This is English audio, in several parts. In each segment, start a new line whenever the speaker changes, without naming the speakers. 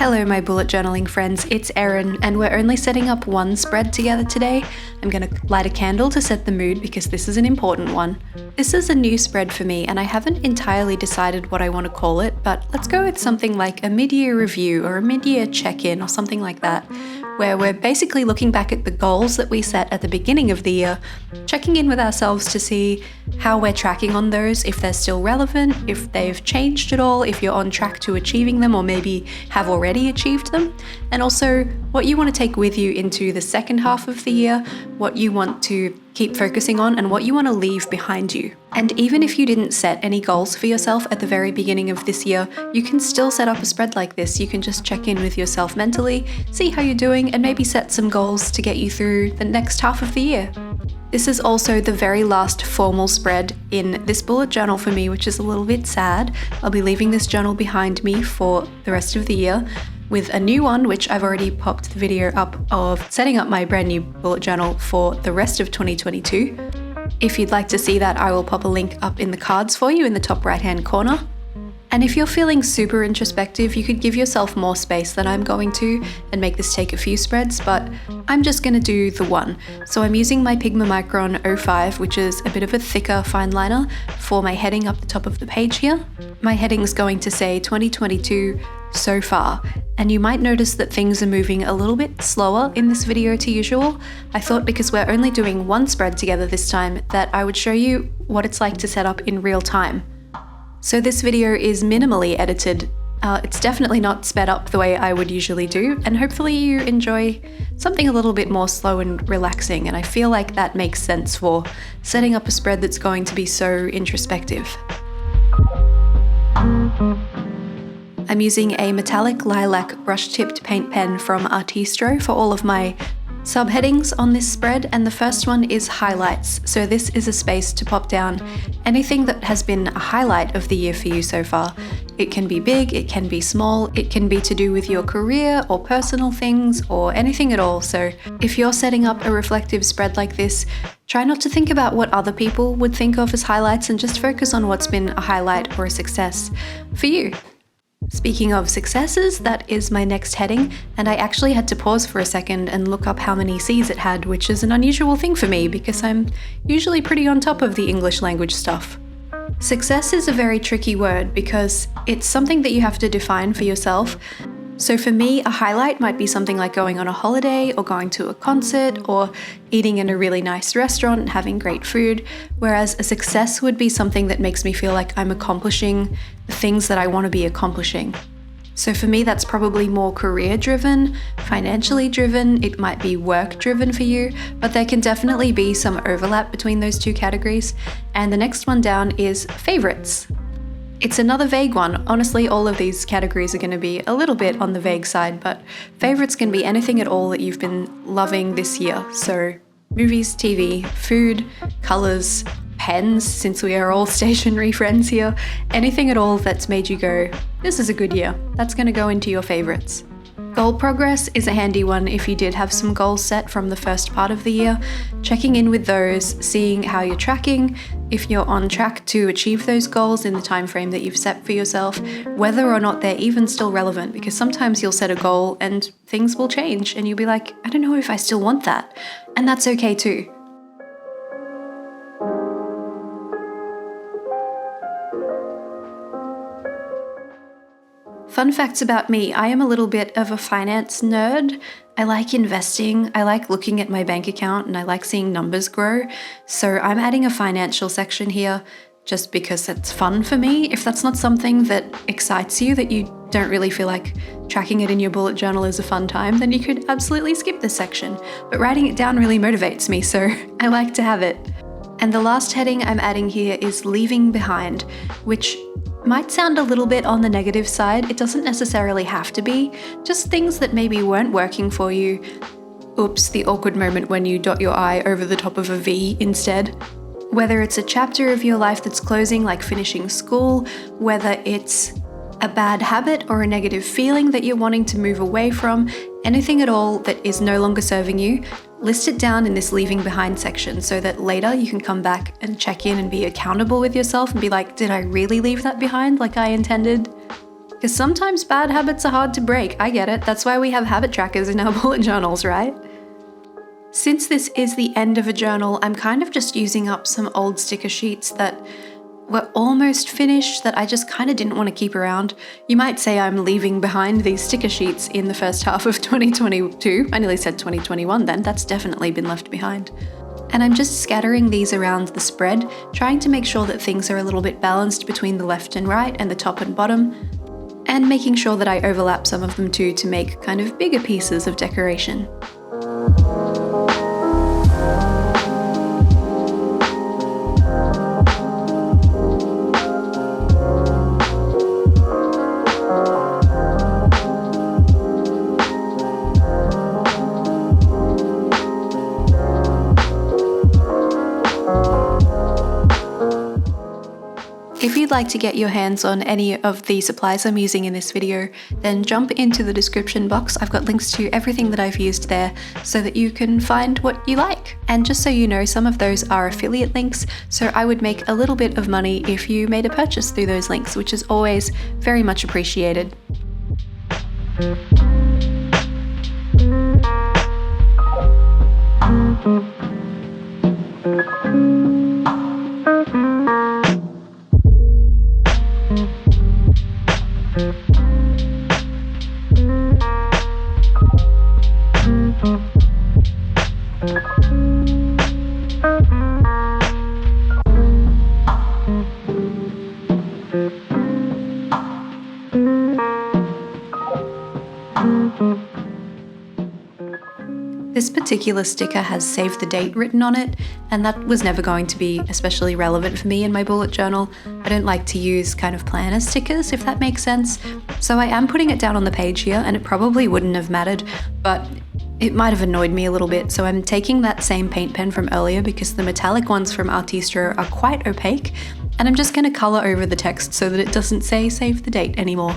Hello my bullet journaling friends, it's Erin and we're only setting up one spread together today. I'm going to light a candle to set the mood because this is an important one. This is a new spread for me and I haven't entirely decided what I want to call it, but let's go with something like a mid-year review or a mid-year check-in or something like that, where we're basically looking back at the goals that we set at the beginning of the year, checking in with ourselves to see how we're tracking on those, if they're still relevant, if they've changed at all, if you're on track to achieving them or maybe have already achieved them, and also what you want to take with you into the second half of the year, what you want to keep focusing on and what you want to leave behind you. And even if you didn't set any goals for yourself at the very beginning of this year, you can still set up a spread like this. You can just check in with yourself mentally, see how you're doing, and maybe set some goals to get you through the next half of the year. This is also the very last formal spread in this bullet journal for me, which is a little bit sad. I'll be leaving this journal behind me for the rest of the year with a new one, which I've already popped the video up of setting up my brand new bullet journal for the rest of 2022. If you'd like to see that, I will pop a link up in the cards for you in the top right-hand corner. And if you're feeling super introspective, you could give yourself more space than I'm going to and make this take a few spreads, but I'm just going to do the one. So I'm using my Pigma Micron 05, which is a bit of a thicker fine liner for my heading up the top of the page here. My heading's going to say 2022 so far, and you might notice that things are moving a little bit slower in this video to usual. I thought because we're only doing one spread together this time that I would show you what it's like to set up in real time. So this video is minimally edited. It's definitely not sped up the way I would usually do, and hopefully you enjoy something a little bit more slow and relaxing, and I feel like that makes sense for setting up a spread that's going to be so introspective. I'm using a metallic lilac brush-tipped paint pen from ARTISTRO for all of my subheadings on this spread, and the first one is highlights. So this is a space to pop down anything that has been a highlight of the year for you so far. It can be big, it can be small, it can be to do with your career or personal things or anything at all. So if you're setting up a reflective spread like this, try not to think about what other people would think of as highlights and just focus on what's been a highlight or a success for you. Speaking of successes, that is my next heading, and I actually had to pause for a second and look up how many C's it had, which is an unusual thing for me because I'm usually pretty on top of the English language stuff. Success is a very tricky word because it's something that you have to define for yourself. So for me, a highlight might be something like going on a holiday or going to a concert or eating in a really nice restaurant and having great food, whereas a success would be something that makes me feel like I'm accomplishing the things that I want to be accomplishing. So for me, that's probably more career-driven, financially driven, it might be work-driven for you, but there can definitely be some overlap between those two categories. And the next one down is favorites. It's another vague one. Honestly, all of these categories are going to be a little bit on the vague side, but favorites can be anything at all that you've been loving this year. So movies, TV, food, colors, pens, since we are all stationery friends here, anything at all that's made you go, this is a good year. That's going to go into your favorites. Goal progress is a handy one if you did have some goals set from the first part of the year. Checking in with those, seeing how you're tracking, if you're on track to achieve those goals in the time frame that you've set for yourself, whether or not they're even still relevant, because sometimes you'll set a goal and things will change and you'll be like, I don't know if I still want that. And that's okay too. Fun facts about me, I am a little bit of a finance nerd. I like investing, I like looking at my bank account, and I like seeing numbers grow. So I'm adding a financial section here just because it's fun for me. If that's not something that excites you, that you don't really feel like tracking it in your bullet journal is a fun time, then you could absolutely skip this section. But writing it down really motivates me, so I like to have it. And the last heading I'm adding here is leaving behind, which might sound a little bit on the negative side. It doesn't necessarily have to be, just things that maybe weren't working for you. Oops, the awkward moment when you dot your I over the top of a V instead. Whether it's a chapter of your life that's closing, like finishing school, whether it's a bad habit or a negative feeling that you're wanting to move away from, anything at all that is no longer serving you, list it down in this leaving behind section so that later you can come back and check in and be accountable with yourself and be like, did I really leave that behind like I intended? Because sometimes bad habits are hard to break, I get it. That's why we have habit trackers in our bullet journals, right? Since this is the end of a journal, I'm kind of just using up some old sticker sheets that were almost finished that I just kind of didn't want to keep around. You might say I'm leaving behind these sticker sheets in the first half of 2022. I nearly said 2021 then, that's definitely been left behind. And I'm just scattering these around the spread, trying to make sure that things are a little bit balanced between the left and right and the top and bottom, and making sure that I overlap some of them too to make kind of bigger pieces of decoration. If you'd like to get your hands on any of the supplies I'm using in this video, then jump into the description box. I've got links to everything that I've used there so that you can find what you like. And just so you know, some of those are affiliate links, so I would make a little bit of money if you made a purchase through those links, which is always very much appreciated. This particular sticker has save the date written on it, and that was never going to be especially relevant for me in my bullet journal. I don't like to use kind of planner stickers, if that makes sense. So I am putting it down on the page here, and it probably wouldn't have mattered, but it might have annoyed me a little bit. So I'm taking that same paint pen from earlier because the metallic ones from ARTISTRO are quite opaque, and I'm just going to color over the text so that it doesn't say save the date anymore.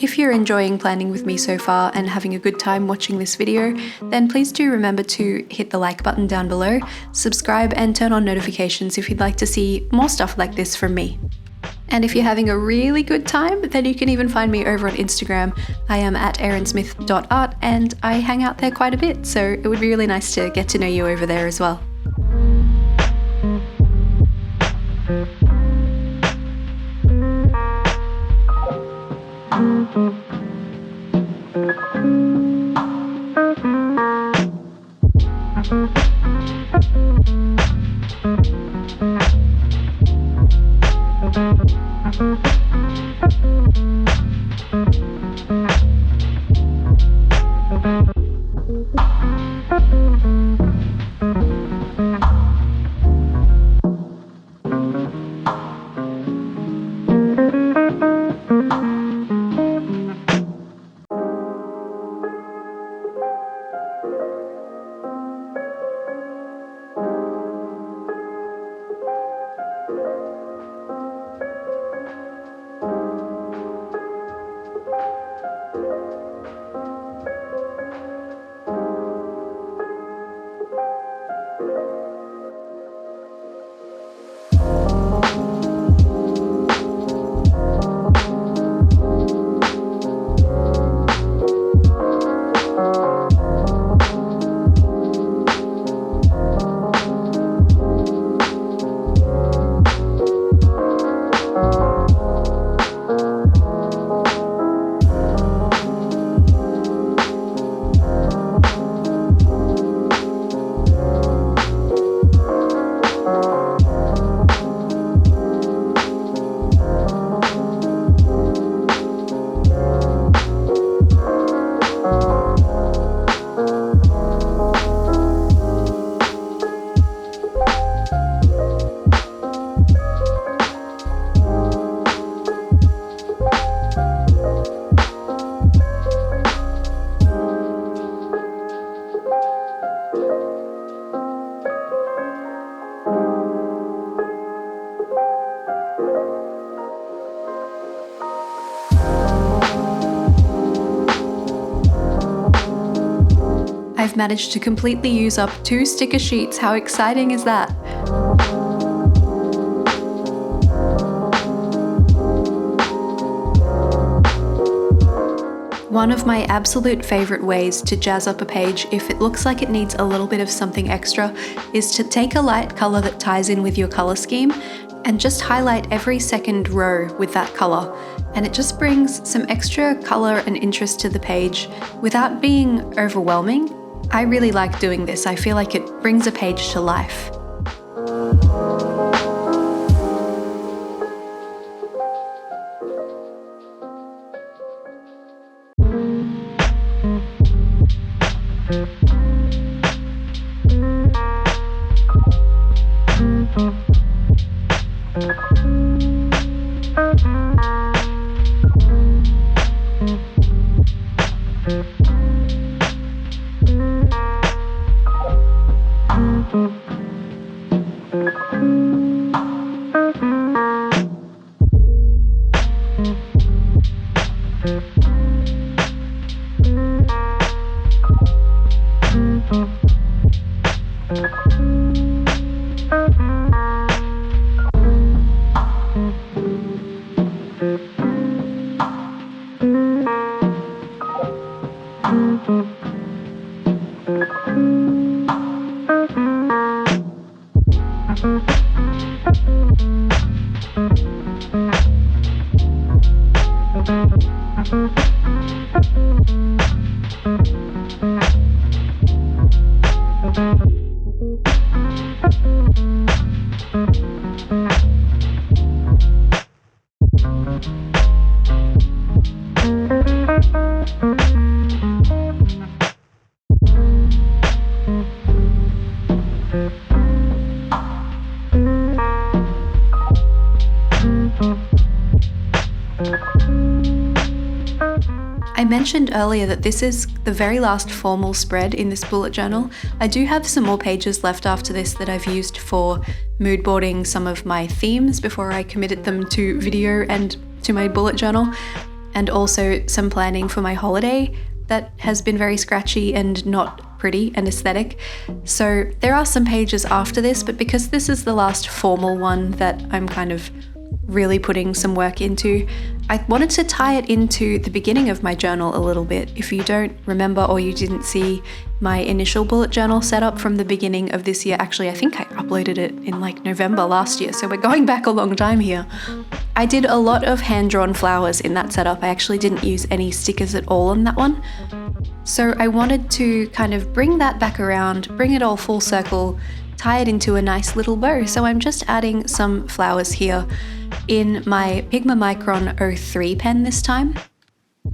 If you're enjoying planning with me so far and having a good time watching this video, then please do remember to hit the like button down below, subscribe and turn on notifications if you'd like to see more stuff like this from me. And if you're having a really good time, then you can even find me over on Instagram. I am at erinsmith.art and I hang out there quite a bit, so it would be really nice to get to know you over there as well. I've managed to completely use up 2 sticker sheets. How exciting is that? One of my absolute favorite ways to jazz up a page if it looks like it needs a little bit of something extra is to take a light color that ties in with your color scheme and just highlight every second row with that color. And it just brings some extra color and interest to the page without being overwhelming. I really like doing this. I feel like it brings a page to life. I mentioned earlier that this is the very last formal spread in this bullet journal. I do have some more pages left after this that I've used for mood boarding some of my themes before I committed them to video and to my bullet journal, and also some planning for my holiday that has been very scratchy and not pretty and aesthetic. So there are some pages after this, but because this is the last formal one that I'm kind of really putting some work into, I wanted to tie it into the beginning of my journal a little bit. If you don't remember or you didn't see my initial bullet journal setup from the beginning of this year, actually I think I uploaded it in like November last year, so we're going back a long time here. I did a lot of hand-drawn flowers in that setup. I actually didn't use any stickers at all on that one. So I wanted to kind of bring that back around, bring it all full circle, tie it into a nice little bow. So I'm just adding some flowers here in my Pigma Micron 03 pen this time,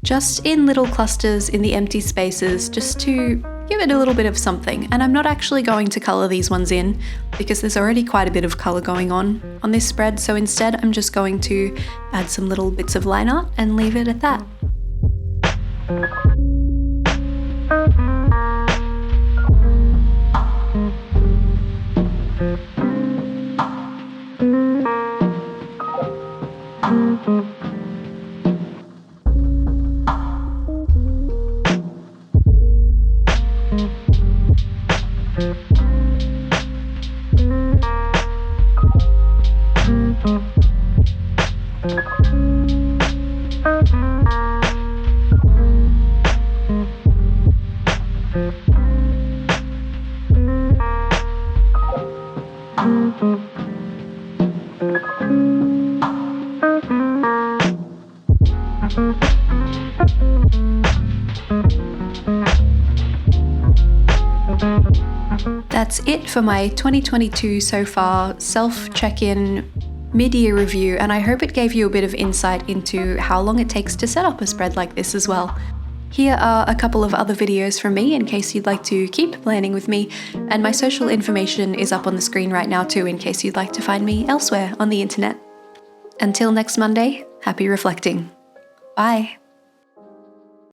just in little clusters in the empty spaces, just to give it a little bit of something. And I'm not actually going to color these ones in because there's already quite a bit of color going on this spread. So instead I'm just going to add some little bits of line art and leave it at that. That's it for my 2022 so far self-check-in mid-year review, and I hope it gave you a bit of insight into how long it takes to set up a spread like this as well. Here are a couple of other videos from me in case you'd like to keep planning with me, and my social information is up on the screen right now too in case you'd like to find me elsewhere on the internet. Until next Monday, happy reflecting. Bye!